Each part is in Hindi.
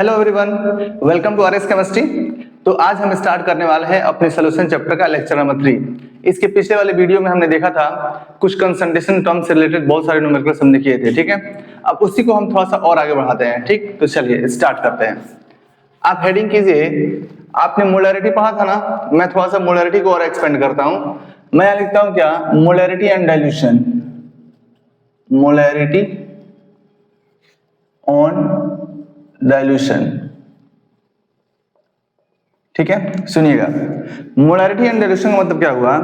Hello everyone, welcome to RS chemistry. तो आज हम स्टार्ट करने वाले हैं अपने सोल्यूशन चैप्टर का लेक्चर नंबर 3। इसके पिछले वाले वीडियो में हमने देखा था कुछ कंसंट्रेशन टर्म से रिलेटेड बहुत सारे न्यूमेरिकल्स हमने किए थे, ठीक है। अब उसी को हम थोड़ा सा और आगे बढ़ाते हैं, ठीक। तो चलिए स्टार्ट करते हैं। आप हेडिंग कीजिए, आपने मोलैरिटी पढ़ा था ना, मैं थोड़ा सा मोलैरिटी को और एक्सपेंड करता हूं। मैं यहाँ लिखता हूं क्या, molarity and dilution, molarity on dilution, ठीक है। सुनिएगा, मोलैरिटी एंड डाइल्यूशन का मतलब क्या हुआ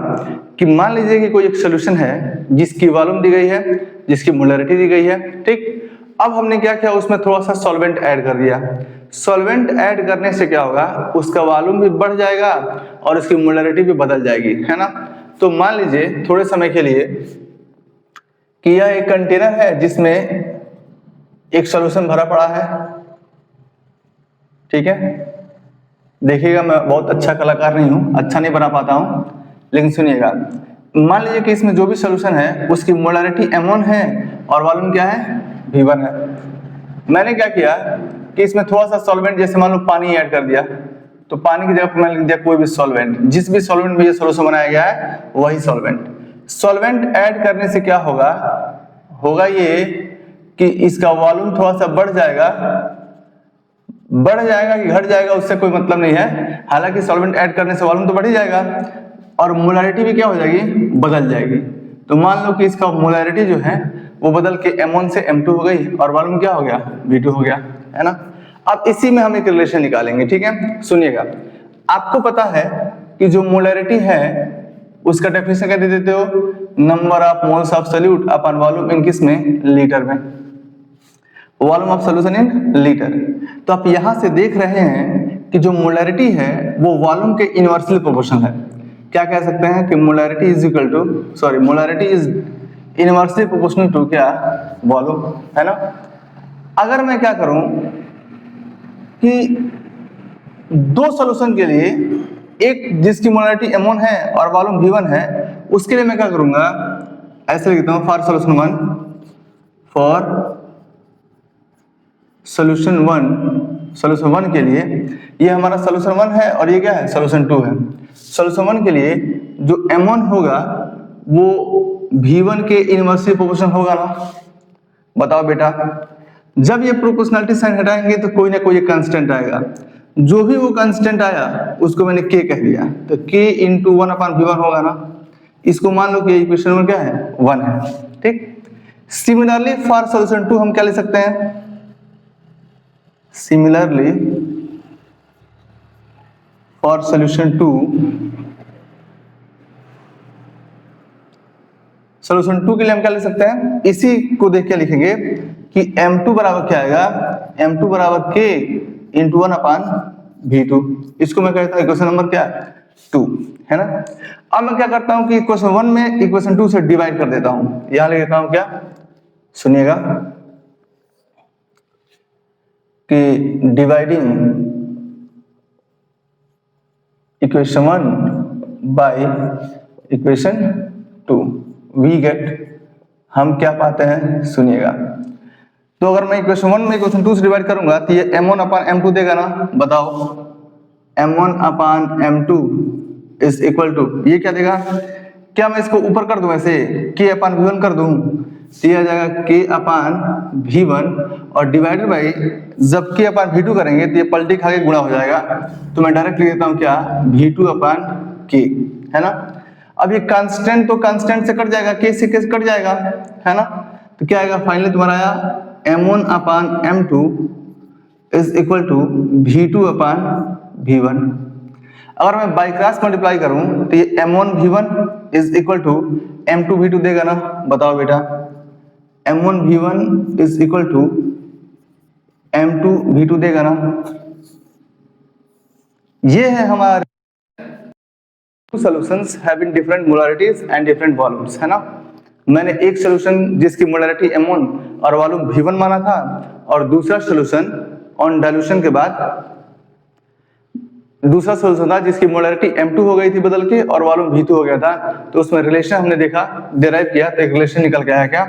कि मान लीजिए कि कोई एक सॉल्यूशन है जिसकी वॉल्यूम दी गई है, जिसकी मोलैरिटी दी गई है, ठीक। अब हमने क्या किया, उसमें थोड़ा सा सॉल्वेंट ऐड कर दिया। सॉल्वेंट ऐड करने से क्या होगा, उसका वॉल्यूम भी बढ़ जाएगा और उसकी मोलैरिटी भी बदल जाएगी, है ना। तो मान लीजिए थोड़े समय के लिए कि यह एक कंटेनर है जिसमें एक सॉल्यूशन भरा पड़ा है, ठीक है। देखिएगा, मैं बहुत अच्छा कलाकार नहीं हूं, अच्छा नहीं बना पाता हूं, लेकिन सुनिएगा। मान लीजिए कि इसमें जो भी सॉल्यूशन है उसकी मोलैरिटी M1 है और वॉल्यूम क्या है, V1 है। मैंने क्या किया कि इसमें थोड़ा सा सॉल्वेंट, जैसे मान लो पानी ऐड कर दिया, तो पानी की जगह पर मैंने लिख दिया कोई भी सॉल्वेंट, जिस भी सॉल्वेंट में ये सॉल्यूशन बनाया गया है वही सॉल्वेंट। सॉल्वेंट ऐड करने से क्या होगा, होगा ये कि इसका वॉल्यूम थोड़ा सा बढ़ जाएगा कि घट जाएगा, उससे कोई मतलब नहीं है। हालांकि सॉल्वेंट ऐड करने से वॉल्यूम तो बढ़ ही जाएगा और मोलैरिटी भी क्या हो जाएगी, बदल जाएगी। तो मान लो कि इसका मोलैरिटी जो है वो बदल के M1 से M2 हो गई और वॉल्यूम क्या हो गया, V2 हो गया, है ना। अब इसी में हम एक रिलेशन निकालेंगे, ठीक है। सुनिएगा, आपको पता है कि जो मोलैरिटी है उसका डेफिनेशन क्या दे देते हो, number of moles of solute upon volume इन किस में, लीटर में, volume of solution in litre. तो आप यहां से देख रहे हैं कि जो मोलैरिटी है वो वॉल्यूम के इनवर्सली प्रोपोर्शनल है। क्या कह सकते हैं कि molarity is equal to, sorry, molarity is inversely proportional to क्या, वॉल्यूम, है ना। अगर मैं क्या करूं कि दो सॉल्यूशन के लिए, एक जिसकी मोलैरिटी M1 है और वॉल्यूम V1 है, उसके लिए मैं क्या करूंगा, ऐसे लिखता हूं, फॉर सॉल्यूशन 1, फॉर सॉल्यूशन 1 के लिए, ये हमारा सॉल्यूशन 1 है और ये क्या है, सॉल्यूशन 2 है। सॉल्यूशन 1 के लिए जो M1 होगा वो V1 के इनवर्सली प्रोपोर्शनल होगा ना। बताओ बेटा, जब ये प्रोपोर्शनलिटी साइन हटाएंगे तो कोई ना कोई एक कांस्टेंट आएगा, जो भी वो कांस्टेंट आया उसको मैंने K कह दिया, तो K इंटू 1/V1 होगा ना। इसको मान लो कि इक्वेशन नंबर क्या है, 1 है, ठीक। सिमिलरली फॉर सॉल्यूशन 2 हम क्या ले सकते हैं, सिमिलरली फॉर सॉल्यूशन 2, सॉल्यूशन 2 के लिए हम क्या ले सकते हैं, इसी को देख के लिखेंगे कि M2 बराबर क्या आएगा, M2 बराबर K इंटू 1/V2। इसको मैं कहता हूं इक्वेशन नंबर क्या, 2, है ना। अब मैं क्या करता हूं कि इक्वेशन 1 में इक्वेशन 2 से डिवाइड कर देता हूं, यहां ले लेता हूं क्या, सुनिएगा, कि dividing equation 1 by equation 2 we get, हम क्या पाते हैं, सुनिएगा। तो अगर मैं इक्वेशन 1 में इक्वेशन 2 से डिवाइड करूंगा तो ये M1/M2 देगा ना। बताओ, M1/M2 इज इक्वल टू, ये क्या देगा, क्या मैं इसको ऊपर कर दूं, ऐसे K/V1 कर दूं, तो यह आ जाएगा K/V1 और डिवाइडेड बाई, जब K/V2 करेंगे तो ये पलटी खा के गुणा हो जाएगा, तो मैं डायरेक्ट लिख देता हूं क्या, V2/K, है ना। अब ये कांस्टेंट तो कांस्टेंट से कट जाएगा, K से K से कट जाएगा, है ना। तो क्या आएगा, फाइनली तुम्हारा आया M1/M2 is equal to V2/V1। अगर मैं बाई क्रॉस मल्टीप्लाई करूं तो ये M1V1 is equal to M2V2 देगा ना। बताओ बेटा, M1V1 is equal to M2V2 देगा ना। ये है हमारे two solutions having different molarities and different volumes, है ना। मैंने एक सॉल्यूशन जिसकी मोलैरिटी M1 और वॉल्यूम V1 माना था, और दूसरा सॉल्यूशन ऑन डाइल्यूशन के बाद दूसरा सॉल्यूशन था जिसकी मोलैरिटी M2 हो गई थी बदल के और वॉल्यूम V2 हो गया था। तो उसमें रिलेशन हमने देखा, डिराइव किया, तो एक रिलेशन निकल के आया क्या,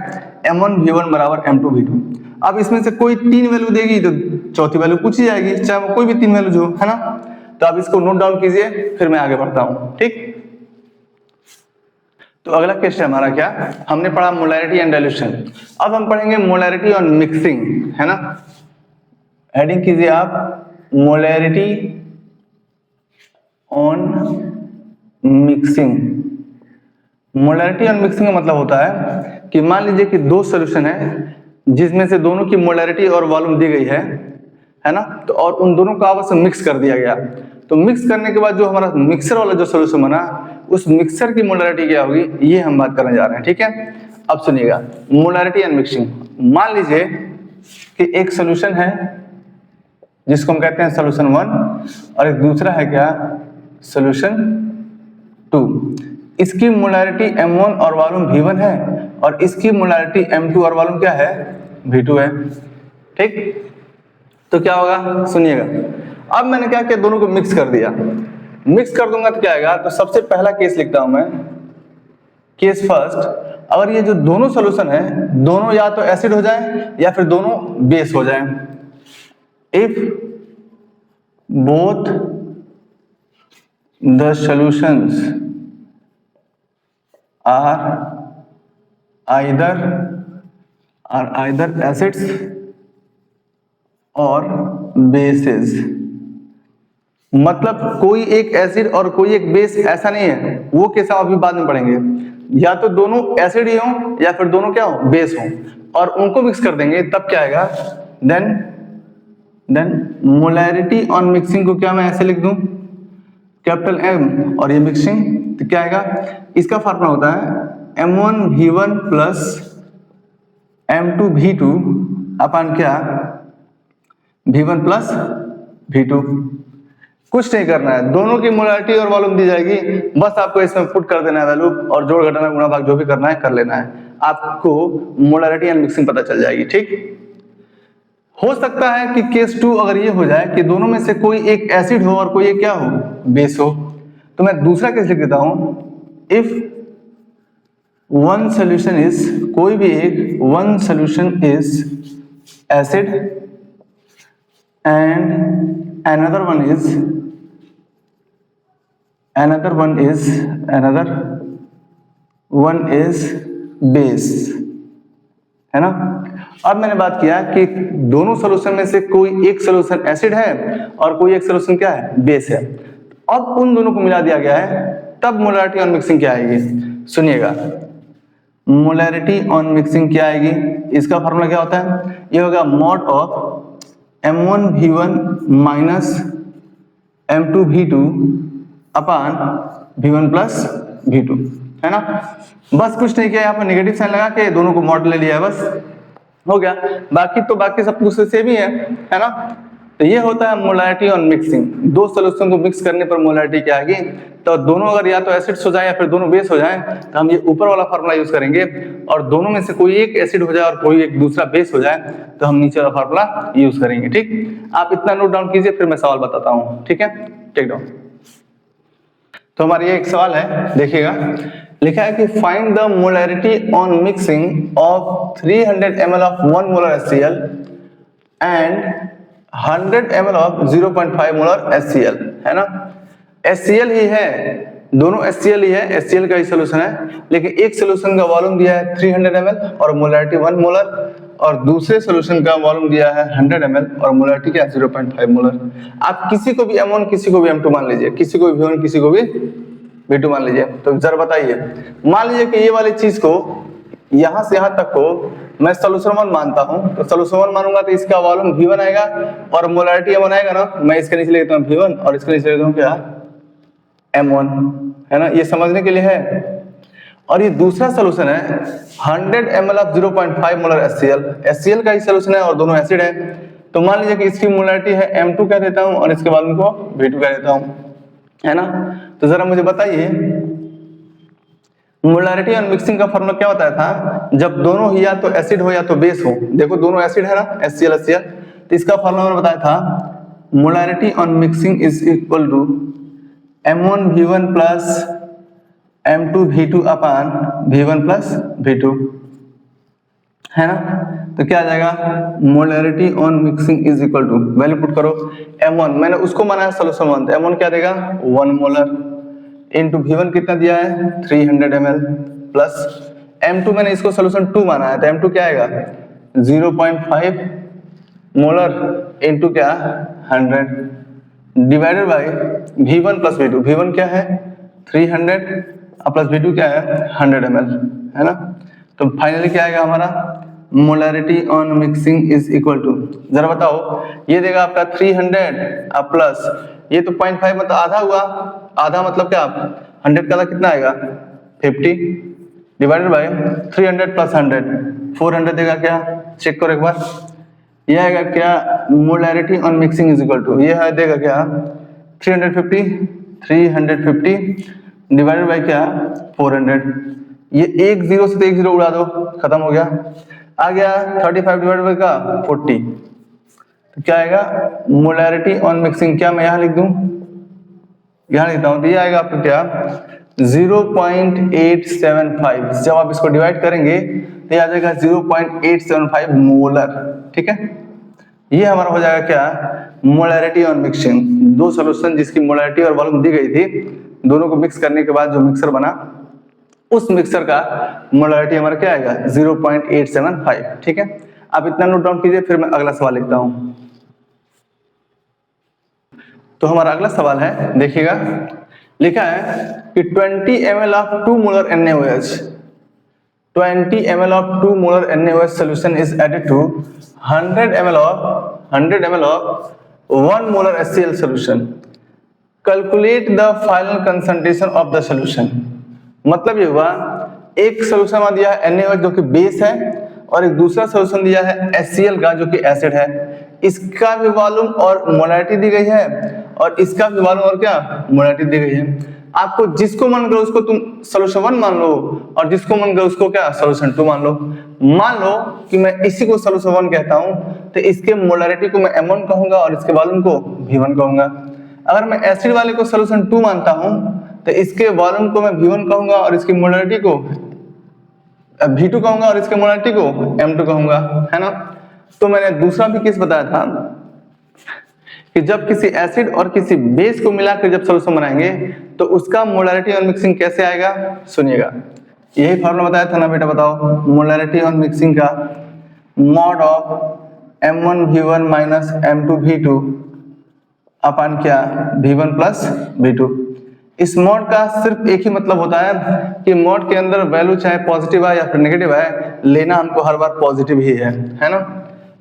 M1V1 बराबर M2V2। अब इसमें से कोई 3 वैल्यू देगी तो चौथी वैल्यू पूछी जाएगी, चाहे वो कोई भी 3 वैल्यू हो, है ना। तो आप इसको नोट डाउन कीजिए, फिर मैं आगे बढ़ता हूं, ठीक। तो अगला क्वेश्चन हमारा क्या, हमने पढ़ा मोलैरिटी एंड डाइल्यूशन, अब हम पढ़ेंगे मोलैरिटी ऑन मिक्सिंग, है ना। हेडिंग कीजिए आप molarity on mixing. Molarity on mixing का मतलब होता है कि मान लीजिए कि दो सॉल्यूशन है जिसमें से दोनों की मोलैरिटी और वॉल्यूम दी गई है ना, तो और उन दोनों को आपस में मिक्स कर दिया गया। तो मिक्स करने के बाद जो हमारा मिक्सर वाला जो सॉल्यूशन बना, उस मिक्सर की मोलैरिटी क्या होगी, ये हम बात करने जा रहे हैं, ठीक है। अब सुनिएगा, मोलैरिटी एंड मिक्सिंग। मान लीजिए कि एक सॉल्यूशन है जिसको हम कहते हैं सॉल्यूशन 1 और एक दूसरा है क्या, सॉल्यूशन 2। इसकी मोलैरिटी M1 और वॉल्यूम V1 है और इसकी मोलैरिटी M2 और वॉल्यूम क्या है, V2 है, ठीक। तो क्या होगा, सुनिएगा। अब मैंने क्या किया, दोनों को मिक्स कर दिया। मिक्स कर दूंगा तो क्या आएगा, तो सबसे पहला केस लिखता हूं मैं, केस फर्स्ट। अगर ये जो दोनों सॉल्यूशन है, दोनों या तो एसिड हो जाए या फिर दोनों बेस हो जाए। If both the solutions are either acids और bases, मतलब कोई एक एसिड और कोई एक बेस ऐसा नहीं है, वो केस हम अभी बाद में पढ़ेंगे। या तो दोनों एसिड ही हो या फिर दोनों क्या हो, बेस हो, और उनको मिक्स कर देंगे, तब क्या आएगा, देन मोलैरिटी ऑन मिक्सिंग को क्या मैं ऐसे लिख दूं, कैपिटल M और ये मिक्सिंग, तो क्या आएगा, इसका फार्मूला होता है M1V1 प्लस M2V2 अपन क्या, V1 प्लस V2। कुछ नहीं करना है, दोनों की मोलैरिटी और वॉल्यूम दी जाएगी, बस आपको इसमें पुट कर देना है वैल्यू, और जोड़ घटाना गुणा भाग जो भी करना है कर लेना है, आपको मोलैरिटी एंड मिक्सिंग पता चल जाएगी, ठीक। हो सकता है कि केस 2 अगर ये हो जाए कि दोनों में से कोई एक एसिड हो और कोई एक क्या हो, बेस हो, तो मैं दूसरा केस लिख देता हूं, इफ वन सॉल्यूशन इज, कोई भी एक one solution is acid and another one is base, है ना। अब मैंने बात किया कि दोनों सॉल्यूशन में से कोई एक सॉल्यूशन एसिड है और कोई एक सॉल्यूशन क्या है, बेस है। अब उन दोनों को मिला दिया गया है, तब मोलैरिटी ऑन मिक्सिंग क्या आएगी, सुनिएगा। मोलैरिटी ऑन मिक्सिंग क्या आएगी, इसका फार्मूला क्या होता है, ये होगा mod of M1V1 minus M2V2 upon V1 plus V2, है ना। बस कुछ नहीं किया, यहाँ पर नेगेटिव साइन लगा के दोनों को मॉड ले लिया है, बस हो गया। बाकी सब कुछ सेम ही है ना। तो ये होता है मोलैरिटी ऑन मिक्सिंग। दो सॉल्यूशन को मिक्स करने पर मोलैरिटी क्या आएगी, तो दोनों अगर या तो एसिड्स हो जाए या फिर दोनों बेस हो जाए, तो हम ये ऊपर वाला फार्मूला यूज करेंगे, और दोनों में से कोई एक एसिड हो जाए और कोई एक दूसरा बेस हो जाए, तो हम नीचे वाला फार्मूला यूज करेंगे, ठीक। आप इतना नोट डाउन कीजिए, फिर मैं सवाल बताता हूँ, ठीक है, टेक डाउन। तो हमारा ये एक सवाल है, देखिएगा, लिखा है कि find the molarity on mixing of 300 ml of 1 molar HCl and 100 ml of 0.5 molar HCl, है ना। HCl ही है, दोनों HCl ही है, HCl का ही सोल्यूशन है, लेकिन एक सोल्यूशन का वॉल्यूम दिया है 300 ml और मोलैरिटी 1 मोलर, और दूसरे सोल्यूशन का वॉल्यूम दिया है 100 ml और मोलैरिटी क्या 0.5 मोलर। आप किसी को भी M1 किसी को भी M2 मान लीजिए, किसी को भी V1 किसी को भी V2 मान लीजिए। तो जरा बताइए, मान लीजिए कि ये वाली चीज को यहां से यहां तक को मैं सॉल्यूशन 1 मानता हूं, तो सॉल्यूशन 1 मानूंगा तो इसका वॉल्यूम V1 आएगा और मोलैरिटी M1 आएगा ना। मैं इसके नीचे लिखता हूं V1 और इसके नीचे लिखता हूं क्या, M1, है ना। ये समझने के लिए है। और ये दूसरा सॉल्यूशन है 100 ml of 0.5 molar HCl, HCl का ही सॉल्यूशन है और दोनों एसिड है। तो मान लीजिए कि इसकी मोलैरिटी है M2 कह देता हूं और इसके वॉल्यूम को V2 कह देता हूं, है ना। तो जरा मुझे बताइए, मोलैरिटी ऑन मिक्सिंग का फार्मूला क्या होता था, जब दोनों ही या तो एसिड हो या तो बेस हो। देखो दोनों एसिड है ना, HCl HCl, तो इसका फार्मूला मैंने बताया था, molarity on mixing is equal to M1V1 plus M2V2 upon V1 plus V2, है ना। तो क्या आ जाएगा, molarity on mixing is equal to, value put करो m1, मैंने उसको माना है सोल्यूशन 1, तो m1 क्या देगा 1 मोलर इनटू V1 कितना दिया है 300 ml प्लस m2, मैंने इसको सोल्यूशन 2 माना है, तो m2 क्या आएगा 0.5 मोलर इनटू क्या 100 divided by V1 plus V2, V1 क्या है 300 प्लस V2 क्या है 100 ml, है ना। तो फाइनली क्या आएगा हमारा, molarity on mixing is equal to, जरा बताओ, ये देगा आपका 300 प्लस ये तो 0.5 मतलब आधा हुआ, आधा मतलब क्या 100 का कितना आएगा 50 डिवाइडेड बाय 300 प्लस 100 400 देगा क्या, चेक करो एक बार, ये आएगा क्या molarity on mixing is equal to, ये है देगा क्या 350 डिवाइडेड बाय क्या 400, ये एक जीरो से तो एक जीरो उड़ा दो, खत्म हो गया, आ गया 35 डिवाइडेड बाय का 40, तो क्या आएगा मोलैरिटी ऑन मिक्सिंग, क्या मैं यहाँ लिख दूं, यहाँ लिखता हूं, तो ये आएगा आपका क्या 0.875, जब आप इसको डिवाइड करेंगे तो ये आ जाएगा 0.875 मोलर, ठीक है। ये हमारा हो जाएगा क्या मोलैरिटी ऑन मिक्सिंग, दो सॉल्यूशन जिसकी मोलैरिटी और वॉल्यूम दी गई थी, दोनों को मिक्स करने के बाद जो मिक्सर बना, उस मिक्सर का मोलैरिटी हमारा क्या आएगा 0.875, ठीक है। आप इतना नोट डाउन कीजिए, फिर मैं अगला सवाल लिखता हूं। तो हमारा अगला सवाल है, देखिएगा, लिखा है कि 20 ml of 2 molar NaOH, 20 ml of 2 molar NaOH solution is added to 100 ml of 1 molar HCl solution. Calculate the final concentration of the solution. मतलब ये हुआ, एक सोल्यूशन में दिया है NaOH जो कि बेस है, और एक दूसरा सोल्यूशन दिया है HCl का जो कि एसिड है, इसका भी वॉल्यूम और मोलैरिटी दी गई है, और इसका भी वॉल्यूम और क्या मोलैरिटी दी गई है। आपको जिसको मन करो उसको तुम सोल्यूशन 1 मान लो, और जिसको मन करो उसको क्या सोल्यूशन 2 मान लो। मान लो कि मैं इसी को सोल्यूशन 1 कहता हूं, तो इसके मोलैरिटी को मैं M1 कहूंगा और इसके वॉल्यूम को V1 कहूंगा। अगर मैं एसिड वाले को सोल्यूशन 2 मानता हूं, तो इसके वॉल्यूम को मैं V1 कहूंगा और इसकी मोलैरिटी को V2 कहूंगा और इसके मोलैरिटी को M2 कहूंगा, है ना। तो मैंने दूसरा भी केस बताया था कि जब किसी एसिड और किसी बेस को मिलाकर जब सोल्यूशन बनाएंगे तो उसका मोलैरिटी ऑन मिक्सिंग कैसे आएगा, सुनिएगा। यही फॉर्मूला बताया था ना बेटा, बताओ, मोलैरिटी ऑन मिक्सिंग का mod of M1 V1 minus M2 V2 अपन क्या V1 प्लस V2। इस मॉड का सिर्फ एक ही मतलब होता है कि मॉड के अंदर वैल्यू चाहे पॉजिटिव है या फिर नेगेटिव है, लेना हमको हर बार पॉजिटिव ही है ना।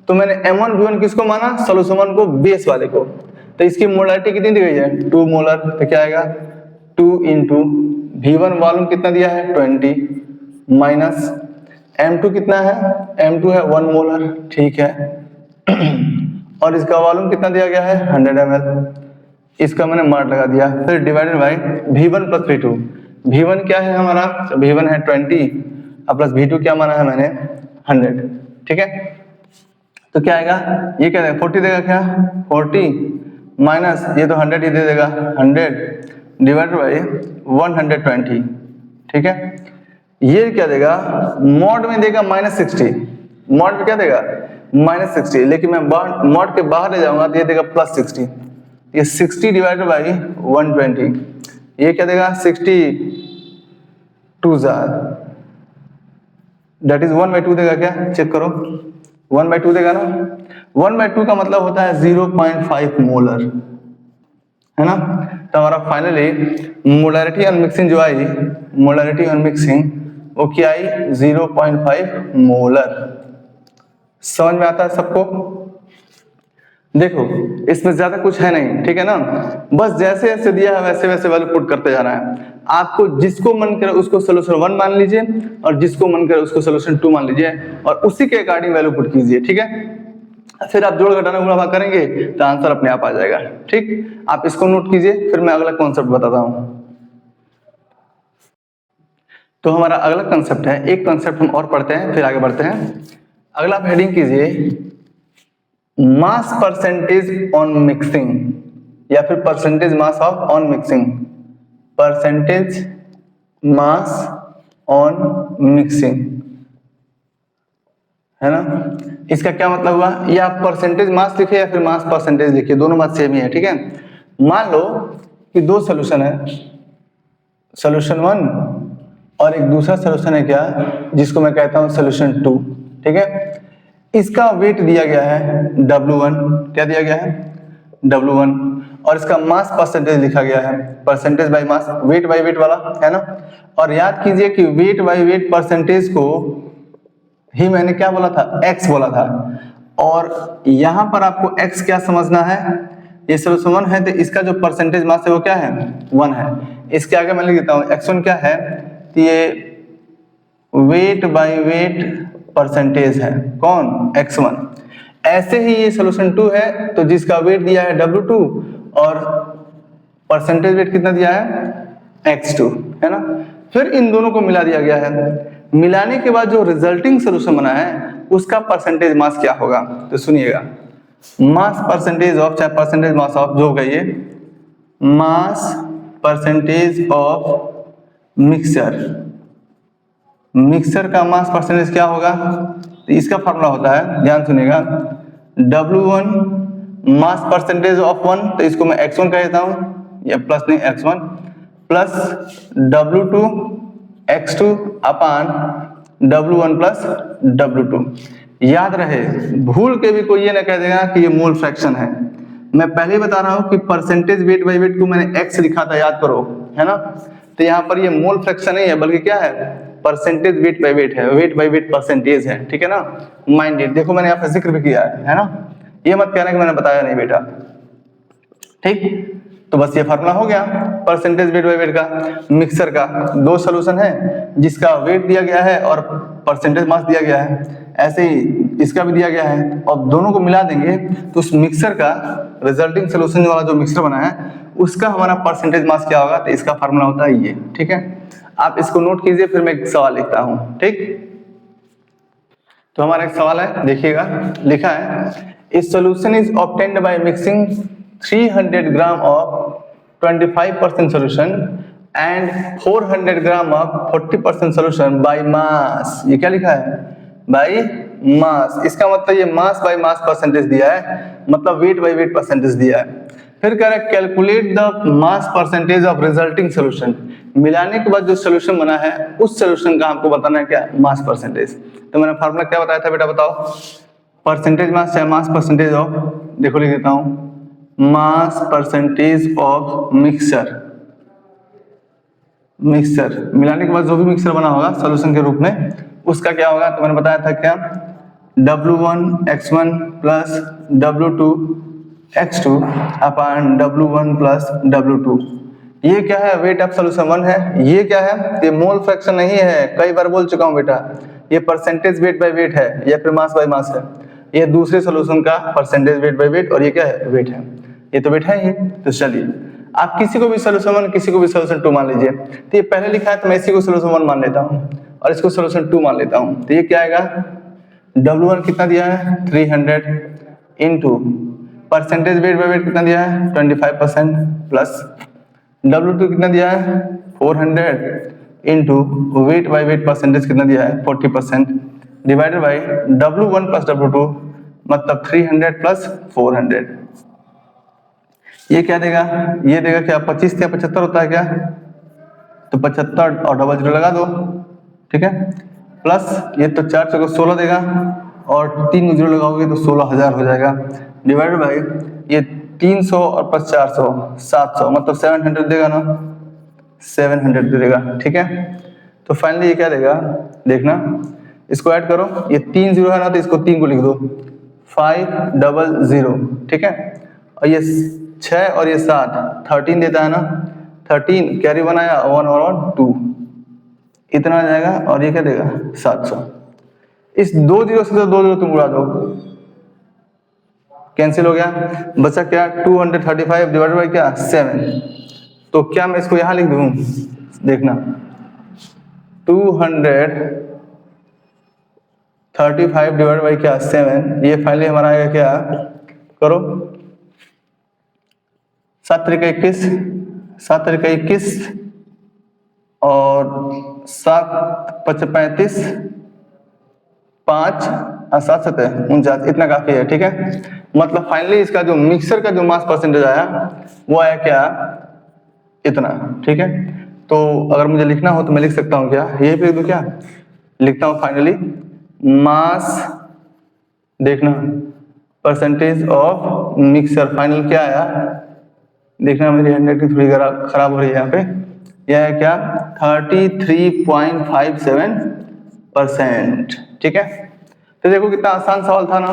तो मैंने M1 V1 किसको माना, सोल्यूशन 1 को, बेस वाले को, तो इसकी मोलैरिटी कितनी दी गई है 2 मोलर, तो क्या आएगा 2 इंटू V1 वॉल्यूम कितना दिया है 20 माइनस M2 कितना है, M2 है 1 मोलर, ठीक है, और इसका वॉल्यूम कितना दिया गया है 100 ml, इसका मैंने मार्क लगा दिया, फिर divided by V1 plus V2, V1 क्या है हमारा, V1 है 20 प्लस V2 क्या माना है मैंने 100, ठीक है। तो क्या आएगा, ये क्या देगा 40 देगा, क्या 40 माइनस ये तो 100 ही दे देगा, 100 डिवाइडेड बाय 120, ठीक है। ये क्या देगा, मॉड में देगा -60, मॉड में क्या देगा -60, लेकिन मैं मॉड के बाहर ले जाऊंगा तो ये देगा +60, ये 60 डिवाइडेड बाय 120, ये क्या देगा 62 दैट इज 1/2 देगा, क्या चेक करो 1/2 देगा ना। 1/2 का मतलब होता है 0.5 मोलर, है ना। तो हमारा फाइनली मोलैरिटी ऑन मिक्सिंग जो आई, मोलैरिटी ऑन मिक्सिंग वो क्या आई 0.5 मोलर। समझ में आता है सबको? देखो इसमें ज्यादा कुछ है नहीं, ठीक है ना, बस जैसे जैसे दिया है वैसे वैसे वैल्यू पुट करते जाना है। आपको जिसको मन करे उसको सोल्यूशन 1 मान लीजिए, और जिसको मन करे उसको सोल्यूशन 2 मान लीजिए, और उसी के अकॉर्डिंग वैल्यू पुट कीजिए, ठीक है। फिर आप जोड़ घटाना गुणा भाग करेंगे तो आंसर अपने आप आ जाएगा, ठीक। आप इसको नोट कीजिए, फिर मैं अगला कॉन्सेप्ट बताता हूं। तो हमारा अगला कॉन्सेप्ट है, एक कॉन्सेप्ट हम और पढ़ते हैं फिर आगे बढ़ते हैं। अगला आप हेडिंग कीजिए मास परसेंटेज ऑन मिक्सिंग, या फिर percentage mass of on mixing, percentage mass on mixing, है ना। इसका क्या मतलब हुआ, ये आप परसेंटेज मास लिखे या फिर मास परसेंटेज लिखिए, दोनों बात सेम ही है, ठीक है। मान लो कि दो सोल्यूशन है, सोल्यूशन 1 और एक दूसरा सोल्यूशन है क्या, जिसको मैं कहता हूं सोल्यूशन 2, ठीक है। इसका वेट दिया गया है W1, क्या दिया गया है W1, और इसका मास परसेंटेज लिखा गया है, percentage by mass, weight by weight वाला, है ना। और याद कीजिए कि वेट बाय वेट परसेंटेज को ही मैंने क्या बोला था, x बोला था, और यहां पर आपको x क्या समझना है, ये सोल्यूशन 1 है तो इसका जो परसेंटेज मास है वो क्या है 1 है। इसके आगे मैं लिख देता हूं x1 क्या है, तो ये वेट बाय वेट परसेंटेज है, कौन x1। ऐसे ही ये सोल्यूशन 2 है तो जिसका वेट दिया है W2 और परसेंटेज वेट कितना दिया है x2, है ना। फिर इन दोनों को मिला दिया गया है, मिलाने के बाद जो रिजल्टिंग सोल्यूशन बना है उसका परसेंटेज मास क्या होगा, तो सुनिएगा, मास परसेंटेज ऑफ, चाहे परसेंटेज मास ऑफ जो होगा ये mass percentage of mixture, mixture का मास परसेंटेज क्या होगा, तो इसका फॉर्मूला होता है, ध्यान सुनिएगा, W1 मास परसेंटेज ऑफ 1, तो इसको मैं x1 कह देता हूं, या प्लस नहीं x1 प्लस W2 x2 अपान W1 प्लस W2। याद रहे, भूल के भी कोई ये ना कह देगा कि ये मोल फ्रैक्शन है। मैं पहले ही बता रहा हूं कि परसेंटेज वेट बाय वेट को मैंने x लिखा था, याद करो, है ना। तो यहाँ पर ये मोल फ्रैक्शन नहीं है बल्कि क्या है, परसेंटेज वेट बाय वेट है, वेट बाय वेट परसेंटेज है, ठीक है ना। माइंडेड, देखो मैंने यहाँ पे जिक्र भी किया है ना, ये मत कहना कि मैंने बताया नहीं बेटा, ठीक। तो बस ये फार्मूला हो गया परसेंटेज वेट बाय वेट का। मिक्सर का दो सॉल्यूशन है जिसका वेट दिया गया है और परसेंटेज मास दिया गया है, ऐसे ही इसका भी दिया गया है, और दोनों को मिला देंगे तो उस मिक्सर का रिजल्टिंग सोल्यूशन वाला जो मिक्सर बना है उसका हमारा परसेंटेज मास क्या होगा, तो इसका फार्मूला होता है ये, ठीक है। आप इसको नोट कीजिए, फिर मैं एक सवाल लिखता हूं, ठीक। तो हमारा एक सवाल है, देखिएगा, लिखा है इस solution is obtained by mixing 300 gram of 25% solution and 400 gram of 40% solution by mass। ये क्या लिखा है, बाय मास। इसका मतलब ये मास बाय मास परसेंटेज दिया है, मतलब वेट बाय वेट परसेंटेज दिया है। फिर कह रहा है calculate the mass percentage of resulting solution, मिलाने के बाद जो सोल्यूशन बना है उस सोल्यूशन का हमको बताना है क्या, मास परसेंटेज। तो मैंने फार्मूला क्या बताया था बेटा, बताओ, परसेंटेज मास चाहे मास परसेंटेज ऑफ, देखो लिख देता हूं, mass percentage of mixture, mixture मिलाने के बाद जो भी मिक्सचर बना होगा सॉल्यूशन के रूप में उसका क्या होगा, तो मैंने बताया था क्या, W1 x1 plus W2 x2 upon W1 plus W2। ये क्या है, वेट ऑफ सॉल्यूशन 1 है। ये क्या है, ये मोल फ्रैक्शन नहीं है, कई बार बोल चुका हूं बेटा, ये परसेंटेज वेट बाय वेट है या फिर मास बाय मास है। ये दूसरे सॉल्यूशन का परसेंटेज वेट बाय वेट, और ये क्या है, वेट है, ये तो वेट है ही। तो चलिए आप किसी को भी सोल्यूशन 1 किसी को भी सोल्यूशन 2 मान लीजिए, तो ये पहले लिखा है तो मैं इसी को सोल्यूशन 1 मान लेता हूं और इसको सोल्यूशन 2 मान लेता हूं। तो ये क्या आएगा, W1 कितना दिया है 300 into percentage weight by weight कितना दिया है 25% प्लस W2 कितना दिया है 400 into weight by weight percentage कितना दिया है 40% divided by W1 plus W2 मतलब 300 प्लस 400। ये क्या देगा, ये देगा क्या 25 या 75 होता है क्या, तो 75 और डबल जीरो लगा दो, ठीक है, प्लस ये तो 4 चौको 16 देगा और 3 जीरो लगाओगे तो 16,000 हो जाएगा, डिवाइडेड बाय ये 300 और प्लस 400 700 मतलब 700 देगा ना, 700 दे देगा, ठीक है। तो फाइनली ये क्या देगा, देखना, इसको ऐड करो, ये 3 जीरो है ना तो इसको 3 को लिख दो 500, ठीक है, और ये 6 और ये 7 13 देता है ना, 13 कैरी 1 आया 1 और 2 इतना आ जाएगा, और ये क्या देगा 700। इस 2 जीरो से तो 2 जीरो तुम उड़ा दो, कैंसिल हो गया, बचा क्या 235 डिवाइडेड बाय क्या 7। तो क्या मैं इसको यहां लिख दूं, देखना 235 डिवाइडेड बाय क्या 7, ये फाइनली हमारा आएगा क्या, करो 7 तरीका 21 7 तरीका 21 और 7 35 5 7 7 49, इतना काफी है, ठीक है। मतलब फाइनली इसका जो मिक्सर का जो मास परसेंटेज आया वो आया क्या, इतना, ठीक है। तो अगर मुझे लिखना हो तो मैं लिख सकता हूँ क्या, यही पे लिख दूं क्या, लिखता हूँ फाइनली मास, देखना परसेंटेज ऑफ मिक्सर, फाइनल क्या आया देखना, मेरी हैंडराइटिंग थोड़ी खराब हो रही है यहाँ पे, यह है क्या 33.57%, ठीक है। तो देखो कितना आसान सवाल था ना,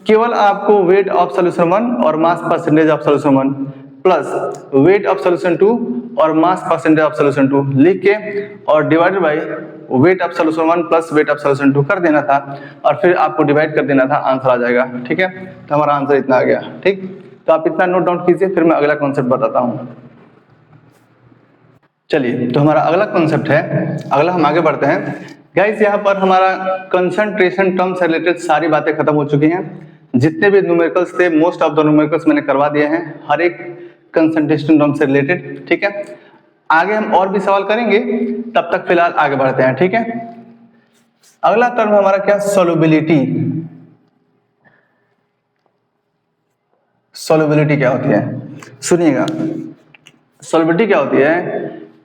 केवल आपको वेट ऑफ सॉल्यूशन 1 और mass percentage of solution 1 plus weight of solution 2 और मास परसेंटेज ऑफ सॉल्यूशन 2 लिख के और divided by weight of solution 1 plus weight of solution 2 कर देना था, और फिर आपको डिवाइड कर देना था, आंसर आ जाएगा, ठीक है। तो हमारा आंसर इतना आ गया, ठीक। तो आप इतना नोट डाउन कीजिए, फिर मैं अगला कॉन्सेप्ट बताता हूँ। चलिए, तो हमारा अगला कॉन्सेप्ट है, अगला हम आगे बढ़ते हैं गाइस। यहाँ पर हमारा कंसंट्रेशन टर्म से रिलेटेड सारी बातें खत्म हो चुकी हैं, जितने भी न्यूमेरिकल्स थे मोस्ट ऑफ द न्यूमेरिकल्स मैंने करवा दिए हैं, हर एक कंसंट्रेशन टर्म से रिलेटेड, ठीक है। आगे हम और भी सवाल करेंगे, तब तक फिलहाल आगे बढ़ते हैं, ठीक है। अगला टर्म हमारा क्या, सोल्युबिलिटी। सोल्युबिलिटी क्या होती है, सुनिएगा। सोल्युबिलिटी क्या होती है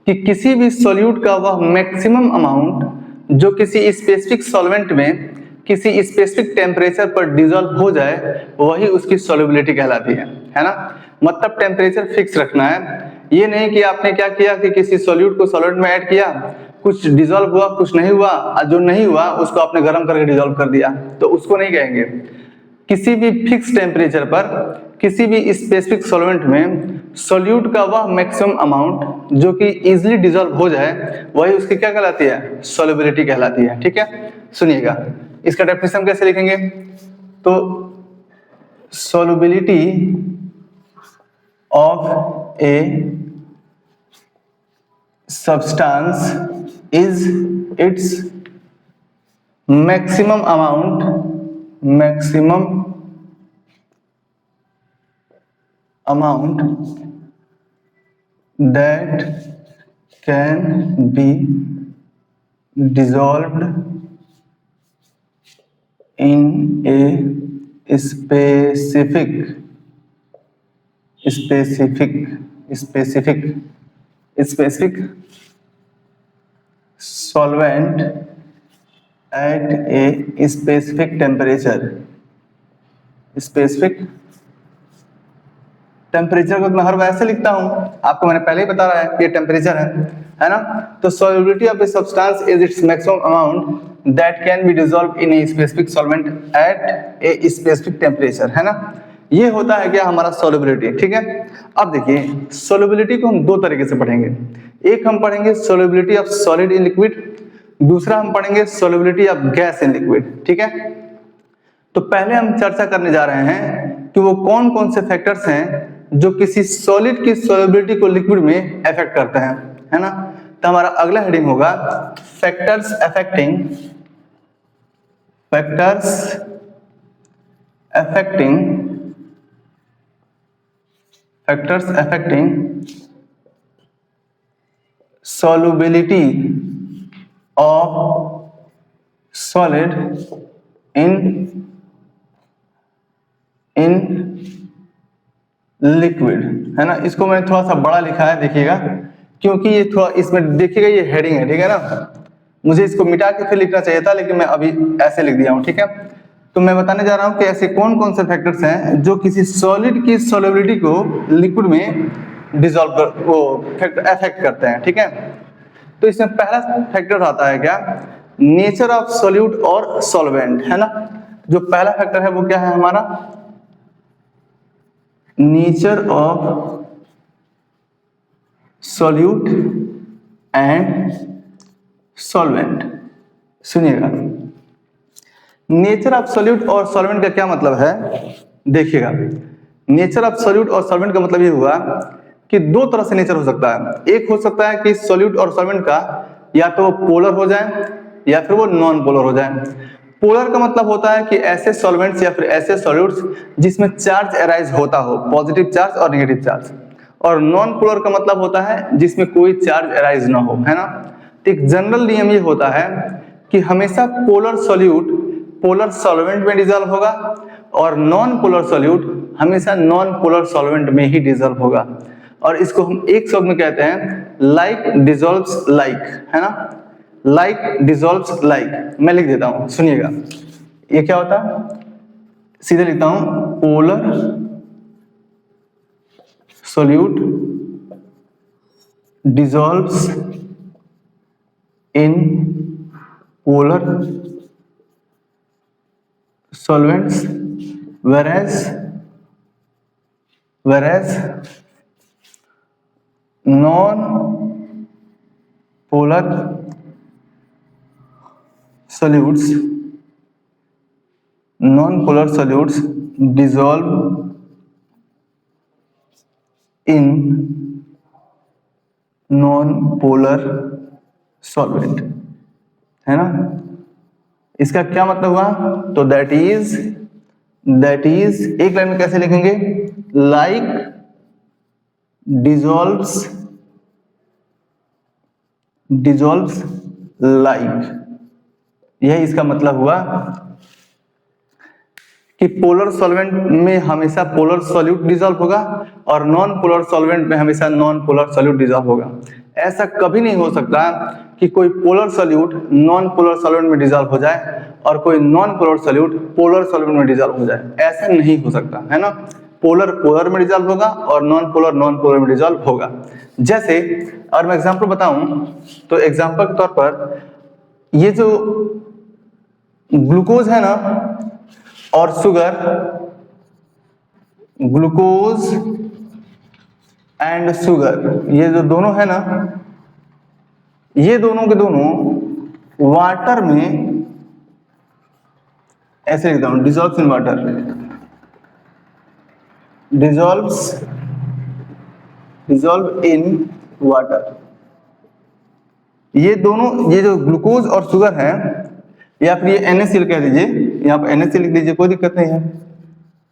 कि किसी भी सॉल्यूट का वह मैक्सिमम अमाउंट जो किसी स्पेसिफिक सॉल्वेंट में किसी स्पेसिफिक टेम्परेचर पर डिसॉल्व हो जाए, वही उसकी सोल्युबिलिटी कहलाती है ना। मतलब टेम्परेचर फिक्स रखना है, ये नहीं कि आपने क्या किया कि किसी सॉल्यूट को सॉल्वेंट में ऐड किया, कुछ डिसॉल्व हुआ कुछ नहीं हुआ, और जो नहीं हुआ उसको आपने गर्म करके डिसॉल्व कर दिया, तो उसको नहीं कहेंगे। किसी भी फिक्स टेम्परेचर पर किसी भी स्पेसिफिक सॉल्वेंट में सॉल्यूट का वह मैक्सिमम अमाउंट जो कि इजीली डिसॉल्व हो जाए, वही उसकी क्या कहलाती है, सोल्युबिलिटी कहलाती है, ठीक है। सुनिएगा, इसका डेफिनेशन कैसे लिखेंगे, तो solubility of a substance is its maximum amount that can be dissolved in a specific solvent at a specific temperature। Specific temperature को मैं हर बार ऐसे लिखता हूं, आपको मैंने पहले ही बता रहा है कि ये टेम्परेचर है ना। तो solubility of a substance is its maximum amount that can be dissolve in a specific solvent eight a specific temperature, है ना। ये होता है क्या, हमारा सोल्युबिलिटी, ठीक है। अब देखिए, सोल्युबिलिटी को हम दो तरीके से पढ़ेंगे, एक हम पढ़ेंगे solubility of solid in liquid, दूसरा हम पढ़ेंगे solubility of gas in liquid, ठीक है। तो पहले हम चर्चा करने जा रहे हैं कि वो कौन कौन से फैक्टर्स हैं जो किसी सॉलिड की सोल्युबिलिटी को लिक्विड में अफेक्ट करते हैं, है ना। तो हमारा अगला हेडिंग होगा factors affecting solubility of solid in liquid, है ना। इसको मैंने थोड़ा सा बड़ा लिखा है, देखिएगा, क्योंकि ये थोड़ा इसमें देखिएगा ये हेडिंग है, ठीक है ना। मुझे इसको मिटा के फिर लिखना चाहिए था, लेकिन मैं अभी ऐसे लिख दिया हूं, ठीक है। तो मैं बताने जा रहा हूं कि ऐसे कौन कौन से फैक्टर्स हैं जो किसी सॉलिड की सोल्युबिलिटी को लिक्विड में डिसॉल्व अफेक्ट करते हैं, ठीक है। तो इसमें पहला फैक्टर आता है क्या, नेचर ऑफ सॉल्यूट और सॉल्वेंट, है ना। जो पहला फैक्टर है वो क्या है हमारा, nature of solute and solvent. सुनिएगा, नेचर ऑफ सॉल्यूट और सॉल्वेंट का क्या मतलब है, देखिएगा। नेचर ऑफ सॉल्यूट और सॉल्वेंट का मतलब ये हुआ कि दो तरह से नेचर हो सकता है। एक हो सकता है कि सॉल्यूट और सॉल्वेंट का या तो पोलर हो जाए या फिर वो नॉन पोलर हो जाए। पोलर का मतलब होता है कि ऐसे सॉल्वेंट्स या फिर ऐसे सॉल्यूट्स जिसमें चार्ज अराइज होता हो, पॉजिटिव चार्ज और नेगेटिव चार्ज। और नॉन पोलर का मतलब होता है जिसमें कोई चार्ज अराइज ना हो, है ना। तो एक जनरल नियम ये होता है कि हमेशा पोलर सॉल्यूट पोलर सॉल्वेंट में डिजॉल्व होगा और नॉन पोलर सॉल्यूट हमेशा नॉन पोलर सॉल्वेंट में ही डिजॉल्व होगा। और इसको हम एक शब्द में कहते हैं लाइक डिजॉल्व्स लाइक, है ना, लाइक डिजॉल्व्स लाइक। मैं लिख देता हूं, सुनिएगा, ये क्या होता है, सीधे लिखता हूं, polar solute dissolves in polar solvents whereas non polar solutes dissolve in non polar solvent, है ना। इसका क्या मतलब हुआ, तो दैट इज एक लाइन में कैसे लिखेंगे, लाइक डिजॉल्व्स लाइक। यही इसका मतलब हुआ कि पोलर सॉल्वेंट में हमेशा पोलर सॉल्यूट डिजॉल्व होगा और नॉन पोलर सॉल्वेंट में हमेशा नॉन पोलर सॉल्यूट डिजॉल्व होगा। ऐसा कभी नहीं हो सकता कि कोई polar solute non polar solvent में डिजॉल्व हो जाए और कोई non polar solute polar solvent में डिजॉल्व हो जाए, ऐसा नहीं हो सकता, है ना। पोलर पोलर में डिजॉल्व होगा और नॉन पोलर में डिजॉल्व होगा। जैसे और मैं एग्जांपल बताऊं तो एग्जांपल के तौर पर ये जो ग्लूकोज है ना और शुगर, ग्लूकोज एंड शुगर, ये जो दोनों है ना, ये दोनों के दोनों वाटर में, ऐसे लिखता हूं, dissolves in water, dissolve in water. ये दोनों, ये जो ग्लूकोज और शुगर है, या फिर ये NaCl कह दीजिए, यहाँ पर NaCl लिख दीजिए, कोई दिक्कत नहीं है।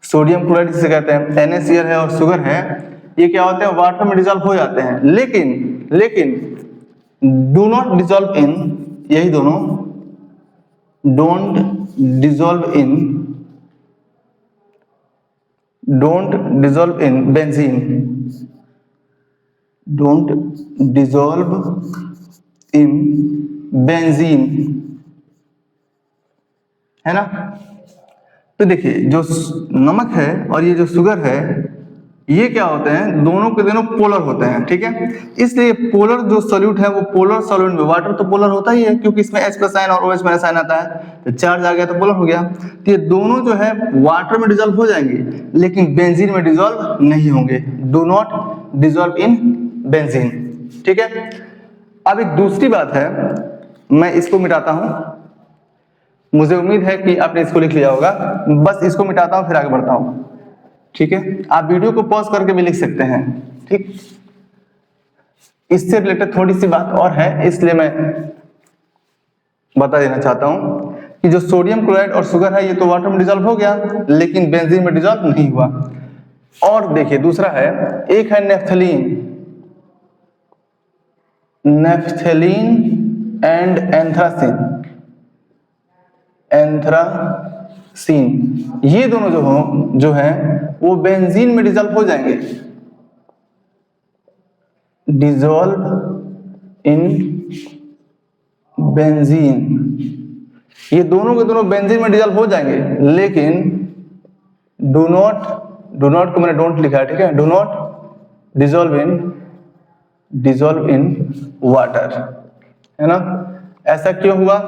सोडियम क्लोराइड जिसे कहते हैं, NaCl है और शुगर है, ये क्या होते हैं, वाटर में डिजॉल्व हो जाते हैं, लेकिन डू नॉट डिजॉल्व इन, यही दोनों don't dissolve in benzene, don't dissolve in benzene, है ना। तो देखिए जो नमक है और ये जो शुगर है, ये क्या होते हैं, दोनों के दोनों पोलर होते हैं, ठीक है। इसलिए पोलर जो सॉल्यूट है वो पोलर सॉल्वेंट में, वाटर तो पोलर होता ही है क्योंकि इसमें H+ आयन और OH- आयन आता है, तो चार्ज आ गया तो पोलर हो गया। तो ये दोनों जो है वाटर में डिजॉल्व हो जाएंगे लेकिन बेंजीन में डिजॉल्व नहीं होंगे, do not dissolve in benzene, ठीक है। अब एक दूसरी बात है, मैं इसको मिटाता हूं, मुझे उम्मीद है कि आपने इसको लिख लिया होगा, बस इसको मिटाता हूं फिर आगे बढ़ता हूं, ठीक है। आप वीडियो को पॉज करके भी लिख सकते हैं, ठीक। इससे रिलेटेड थोड़ी सी बात और है, इसलिए मैं बता देना चाहता हूं कि जो सोडियम क्लोराइड और शुगर है ये तो वाटर में डिजॉल्व हो गया लेकिन बेंजीन में डिजॉल्व नहीं हुआ। और देखिए दूसरा है, एक है नेफ्थलीन एंड एंथ्रासीन, ये दोनों जो है वो बेंजीन में डिजॉल्व हो जाएंगे, डिजॉल्व इन बेंजीन, ये दोनों के दोनों बेंजीन में डिजॉल्व हो जाएंगे लेकिन डू नॉट को मैंने डोंट लिखा है, ठीक है, do not dissolve in water, है ना। ऐसा क्यों हुआ,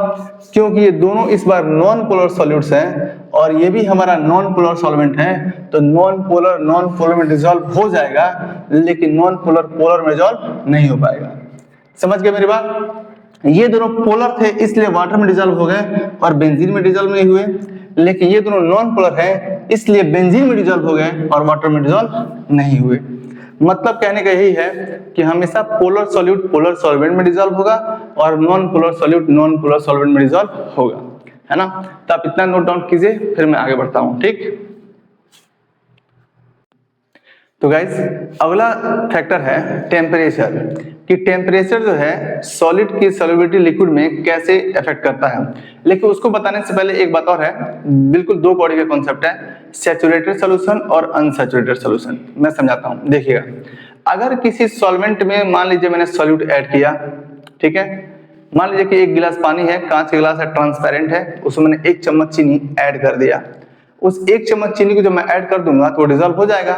क्योंकि ये दोनों इस बार नॉन पोलर सॉल्यूट्स हैं और ये भी हमारा नॉन पोलर सॉल्वेंट है, तो नॉन पोलर में डिजॉल्व हो जाएगा लेकिन नॉन पोलर में डिजॉल्व नहीं हो पाएगा। समझ गए मेरी बात। ये दोनों पोलर थे इसलिए वाटर में डिजॉल्व हो गए और बेंजीन में डिजॉल्व नहीं हुए, लेकिन ये दोनों नॉन पोलर है इसलिए बेंजीन में डिजॉल्व हो गए और वाटर में डिजॉल्व नहीं हुए। मतलब कहने का यही है कि हमेशा पोलर सॉल्यूट पोलर सॉल्वेंट में डिजॉल्व होगा और non polar solute non polar solvent में डिजॉल्व होगा, है ना। तो आप इतना नोट डाउन कीजिए, फिर मैं आगे बढ़ता हूं, ठीक। तो गाइस अगला फैक्टर है टेम्परेचर, कि टेम्परेचर जो है सॉलिड की सॉल्युबिलिटी लिक्विड में कैसे अफेक्ट करता है। लेकिन उसको बताने से पहले एक बात और है, बिल्कुल दो बॉडी का कॉन्सेप्ट है, सैचुरेटेड सॉल्यूशन और अनसैचुरेटेड सॉल्यूशन। मैं समझाता हूँ, देखिएगा। अगर किसी सॉल्वेंट में मान लीजिए मैंने सॉल्यूट ऐड किया, ठीक है, मान लीजिए कि एक गिलास पानी है, कांच का गिलास है, ट्रांसपेरेंट है, उसमें मैंने 1 चम्मच चीनी ऐड कर दिया। उस 1 चम्मच चीनी को जब मैं ऐड कर दूंगा तो डिजोल्व हो जाएगा।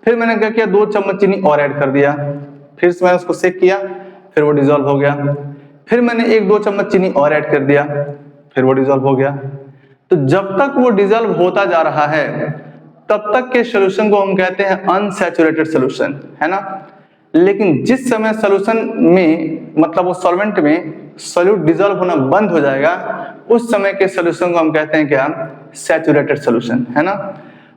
फिर मैंने क्या किया, 2 चम्मच चीनी और ऐड कर दिया, फिर मैंने उसको सेक किया, फिर वो डिजोल्व हो गया। फिर मैंने 1-2 चम्मच चीनी और ऐड कर दिया, फिर वो डिजोल्व हो गया। तो जब तक वो डिजोल्व होता जा रहा है तब तक के सॉल्यूशन को हम कहते हैं अनसैचुरेटेड सॉल्यूशन, है ना। लेकिन जिस समय सॉल्यूशन में मतलब वो सॉल्वेंट में सॉल्यूट डिजोल्व होना बंद हो जाएगा, उस समय के सॉल्यूशन को हम कहते हैं क्या, सैचुरेटेड सॉल्यूशन, है ना।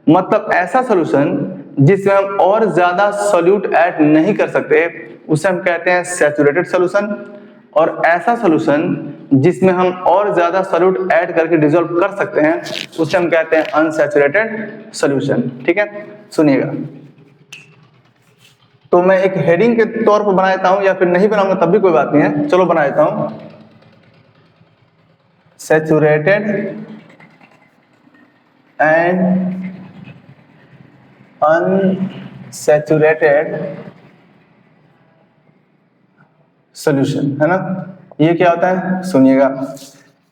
मतलब ऐसा सॉल्यूशन जिसमें हम और ज्यादा सॉल्यूट ऐड नहीं कर सकते उसे हम कहते हैं सैचुरेटेड सॉल्यूशन, और ऐसा सॉल्यूशन जिसमें हम और ज्यादा सॉल्यूट ऐड करके डिसॉल्व कर सकते हैं उसे हम कहते हैं अनसैचुरेटेड सॉल्यूशन। ठीक है, सुनिएगा। तो मैं एक हेडिंग के तौर पर बना देता हूं, या फिर नहीं बनाऊंगा तब भी कोई बात नहीं है, चलो बना देता हूं, सैचुरेटेड एंड अनसैचुरेटेड सॉल्यूशन, है ना। ये क्या होता है, सुनिएगा।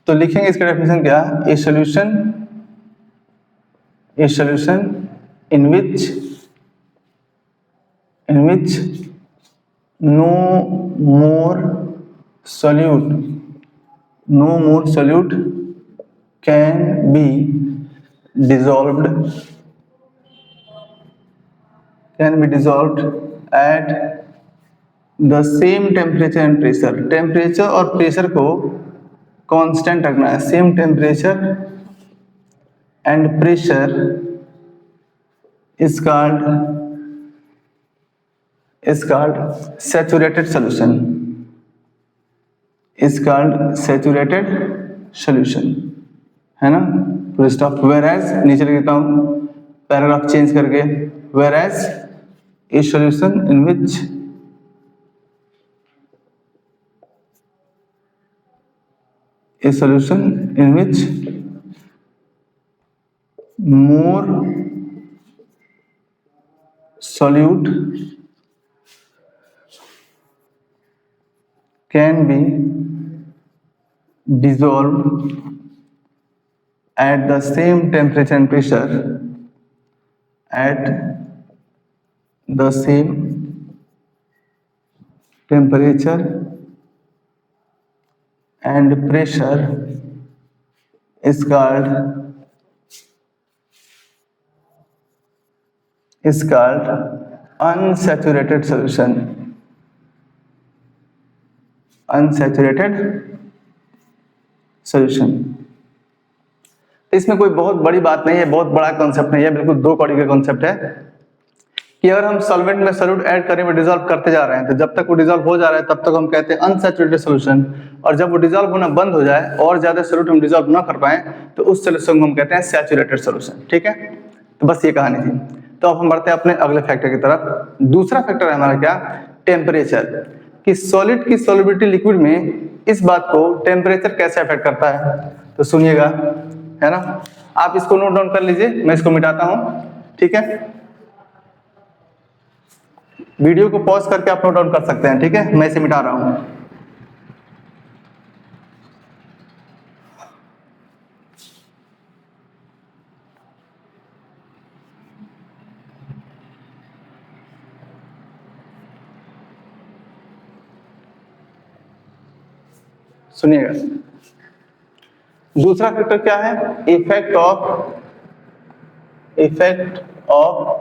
तो लिखेंगे इसका डेफिनेशन क्या, ए solution in which no more solute can be dissolved at the same temperature and pressure। Temperature और प्रेशर को कांस्टेंट रखना है, same temperature and pressure is called saturated solution, है ना। Full stop. whereas नीचे लिख देता हूं पैराग्राफ चेंज करके, whereas a solution in which more solute can be dissolved at the same temperature and pressure is called unsaturated solution। इसमें कोई बहुत बड़ी बात नहीं है, बहुत बड़ा कॉन्सेप्ट नहीं है, बिल्कुल दो कौड़ी का कॉन्सेप्ट है कि अगर हम सॉल्वेंट में सॉल्यूट ऐड करें, वो डिसॉल्व करते जा रहे हैं, तो जब तक वो डिसॉल्व हो जा रहा है तब तक हम कहते हैं अनसैचुरेटेड सॉल्यूशन, और जब वो डिसॉल्व होना बंद हो जाए और ज्यादा सॉल्यूट हम डिसॉल्व ना कर पाए तो उस सॉल्यूशन को हम कहते हैं सैचुरेटेड सॉल्यूशन। ठीक है, तो बस ये कहानी थी। तो अब हम बढ़ते हैं अपने अगले फैक्टर की तरफ। दूसरा फैक्टर है हमारा क्या, टेम्परेचर, कि सॉलिड की सॉल्युबिलिटी लिक्विड में इस बात को टेम्परेचर कैसे अफेक्ट करता है। तो सुनिएगा, है ना, आप इसको नोट डाउन कर लीजिए, मैं इसको मिटाता हूं। ठीक है, वीडियो को पॉज करके आप नोट डाउन कर सकते हैं। ठीक है, मैं इसे मिटा रहा हूं। सुनिएगा, दूसरा फैक्टर क्या है, effect of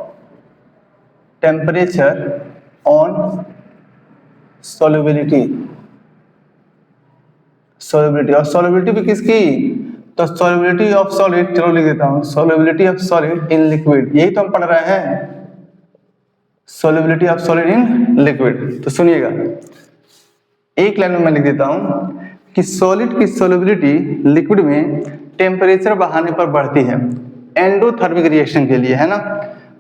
temperature on solubility. और सॉल्युबिलिटी भी किसकी, तो सॉल्युबिलिटी ऑफ सॉलिड, चलो लिख देता हूं, solubility of solid in liquid, यही तो हम पढ़ रहे हैं, solubility of solid in liquid. तो सुनिएगा, एक लाइन में मैं लिख देता हूं कि सॉलिड की सॉल्युबिलिटी लिक्विड में टेम्परेचर बढ़ाने पर बढ़ती है, एंडोथर्मिक रिएक्शन के लिए, है ना।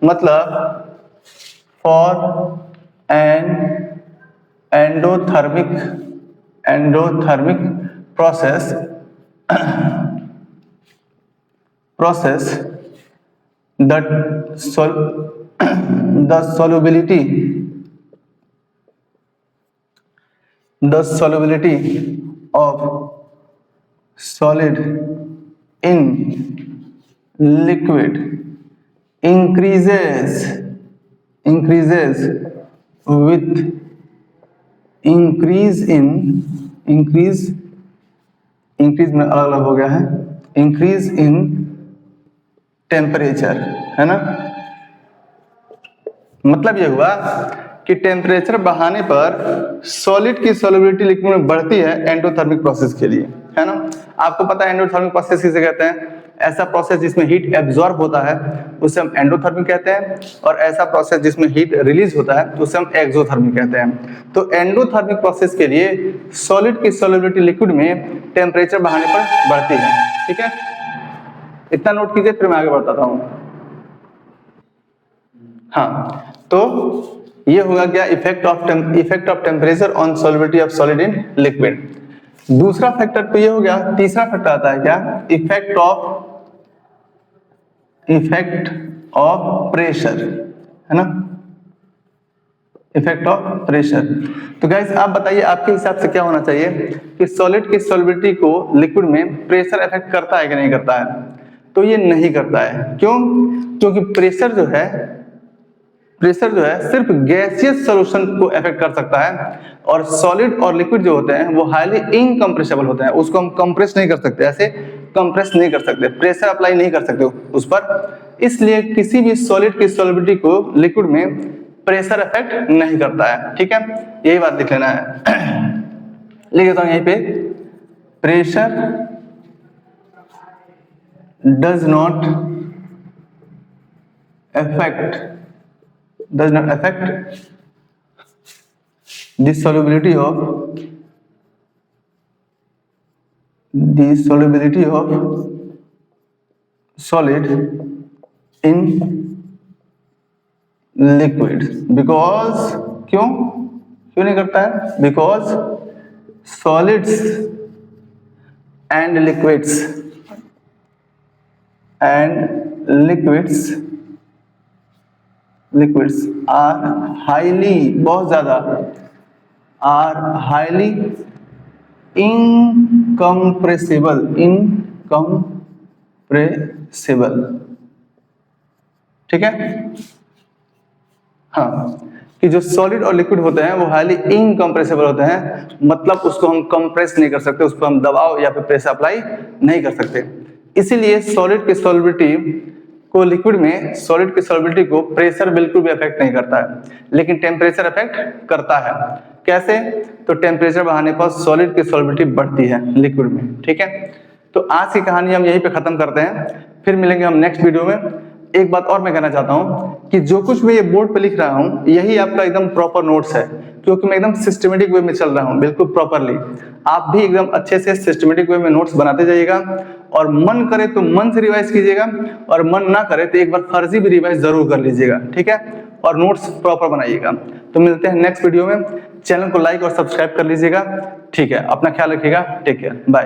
मतलब for an endothermic process that the solubility of solid in liquid increases with increase में अलग अलग हो गया है, इंक्रीज इन टेम्परेचर, है ना। मतलब ये हुआ कि टेम्परेचर बढ़ाने पर सॉलिड की सॉल्युबिलिटी लिक्विड में बढ़ती है एंडोथर्मिक प्रोसेस के लिए, है ना। आपको पता है एंडोथर्मिक प्रोसेस किसे कहते हैं? ऐसा प्रोसेस जिसमें हीट एब्जॉर्ब होता है उसे हम एंडोथर्मिक कहते हैं, और ऐसा प्रोसेस जिसमें हीट रिलीज होता है तो उसे हम एक्सोथर्मिक कहते हैं। तो एंडोथर्मिक प्रोसेस के लिए सॉलिड की सॉल्युबिलिटी लिक्विड में टेम्परेचर बढ़ाने पर बढ़ती है, ठीक है। इतना नोट कीजिए, फिर मैं आगे बढ़ता हूं। हाँ, तो ये होगा क्या? Effect of temperature on solubility of solid in liquid. दूसरा फैक्टर तो ये हो गया। तीसरा फैक्टर आता है क्या? इफेक्ट ऑफ प्रेशर, है ना, इफेक्ट ऑफ प्रेशर। तो गाइस आप बताइए आपके हिसाब से क्या होना चाहिए कि सॉलिड की सॉल्युबिलिटी को लिक्विड में प्रेशर अफेक्ट करता है कि नहीं करता है? तो ये नहीं करता है। क्यों? क्योंकि प्रेशर जो है सिर्फ गैसियस सॉल्यूशन को अफेक्ट कर सकता है, और सॉलिड और लिक्विड जो होते हैं वो हाईली इनकम्प्रेसिबल होते हैं। उसको हम कंप्रेस नहीं कर सकते, ऐसे कंप्रेस नहीं कर सकते, प्रेशर अप्लाई नहीं कर सकते उस पर। इसलिए किसी भी सॉलिड की सॉल्युबिलिटी को लिक्विड में प्रेशर अफेक्ट नहीं करता है, ठीक है। यही बात लिख लेना है। लिख देता हूं यहीं पे, pressure does not affect the solubility of solid in liquid, because क्यों नहीं करता है? Because solids and liquids are बहुत ज्यादा highly incompressible, ठीक है। हाँ, कि जो सॉलिड और लिक्विड होते हैं वो हाईली इनकम्प्रेसिबल होते हैं, मतलब उसको हम कंप्रेस नहीं कर सकते, उसको हम दबाव या फिर प्रेशर अप्लाई नहीं कर सकते। इसीलिए सॉलिड की सॉल्युबिलिटी को लिक्विड में सॉलिड की सॉल्युबिलिटी को प्रेशर बिल्कुल भी अफेक्ट नहीं करता है, लेकिन टेम्परेचर अफेक्ट करता है। कैसे? तो टेम्परेचर बढ़ाने पर सॉलिड की सॉल्युबिलिटी बढ़ती है लिक्विड में, ठीक है। तो आज की कहानी हम यहीं पे खत्म करते हैं, फिर मिलेंगे हम नेक्स्ट वीडियो में। एक बात और मैं कहना चाहता हूं कि जो कुछ मैं ये बोर्ड पे लिख रहा हूं यही आपका एकदम प्रॉपर नोट्स है, क्योंकि मैं एकदम सिस्टमेटिक वे में चल रहा हूं, बिल्कुल प्रॉपरली। आप भी एकदम अच्छे से सिस्टमेटिक वे में नोट्स बनाते जाइएगा, और मन करे तो मन से रिवाइज कीजिएगा, और मन ना करे तो एक बार फर्जी भी रिवाइज जरूर कर लीजिएगा, ठीक है। और नोट्स प्रॉपर बनाइएगा। तो मिलते हैं नेक्स्ट वीडियो में। चैनल को लाइक और सब्सक्राइब कर लीजिएगा, ठीक है। अपना ख्याल रखिएगा, टेक केयर, बाय।